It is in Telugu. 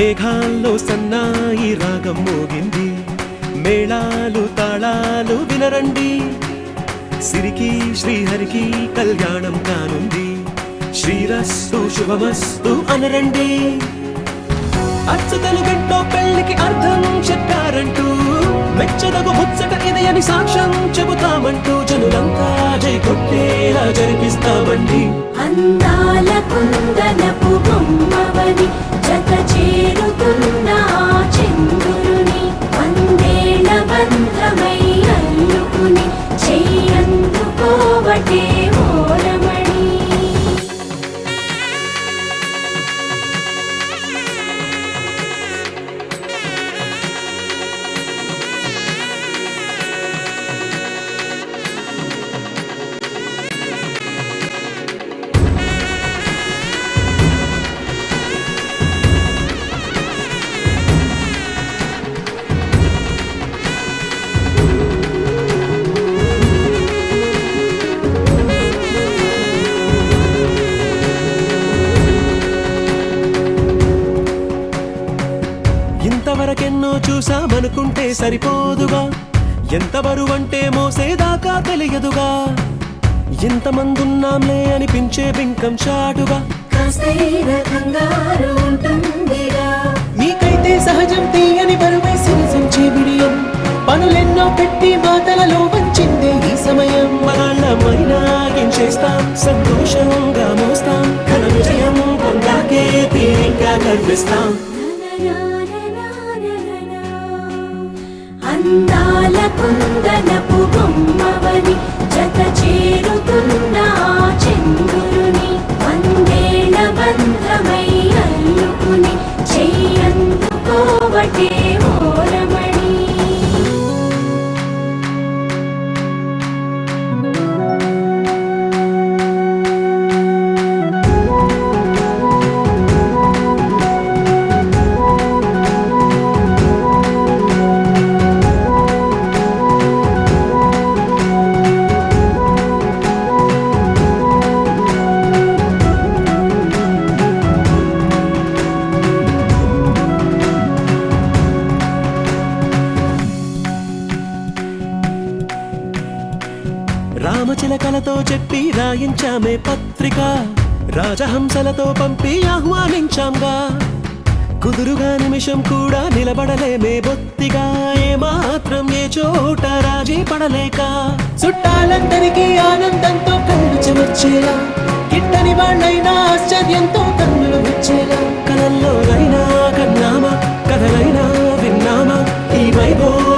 మేఘాల్లో సన్నాయి రాగం మోగింది, మేళాలు తాళాలు వినరండి, సిరికి శ్రీహరికి కళ్యాణం కానుంది, శ్రీరస్తు శుభమస్తు అనరండి. అచ్చతలు గంటో పెళ్లికి అర్థం చెప్పారంటూ, మెచ్చదగు ముచ్చట ఇది అని సాక్ష్యం చెబుతామంటూ, జనులంతా జై కొట్టేలా జరిపిస్తామండి. అందాల కుందనపు బొమ్మవని జత చేరుతున్న చంద్రుని, వందేళ్ల బంధమై అల్లుకుని చెయ్యందుకోవటే ఓరమణి. ఇంతవరకెన్నో చూసామనుకుంటే సరిపోదుగా, ఎంత బరువంటే మోసేదాకా తెలియదుగా, ఇంతమందున్నాంలే అనిపించే బింకం చాటుగా, కాస్తైన కంగారు ఉంటుందిగా. మీకైతే సహజం తీయని బరువై సిరిసంచే బిడియం, పనులెన్నో పెట్టి మాటలలో వంచిందే ఈ సమయం. మనాళ్ళమైనా ఏం చేస్తాం, సంతోషంగా మోస్తాం, ఘన విజయం పొందాకే తీరిగ్గా కనిపిస్తాం. అందాల కుందనపు బొమ్మవని జత చేరుతున్న చంద్రుని, వందేళ్ల బంధమై అల్లుకుని చెయ్యందుకోవటే ఓరమణి. రామచిలకలతో చెప్పి రాయించామే పత్రిక, రాజహంసలతో పంపి ఆహ్వానించాంగా, కుదురుగా నిమిషం కూడా నిలబడలేమే బొత్తిగా, ఏమాత్రం ఏ చోట రాజీ పడలేక, చుట్టాలందరికీ ఆనందంతో కళ్ళు చెమర్చేలా, గిట్టని వాళ్ళైనా ఆశ్చర్యంతో కన్నులు వచ్చేలా, కలల్లోనైనా కన్నామా, కథలైనా విన్నామా, ఈ వైభవం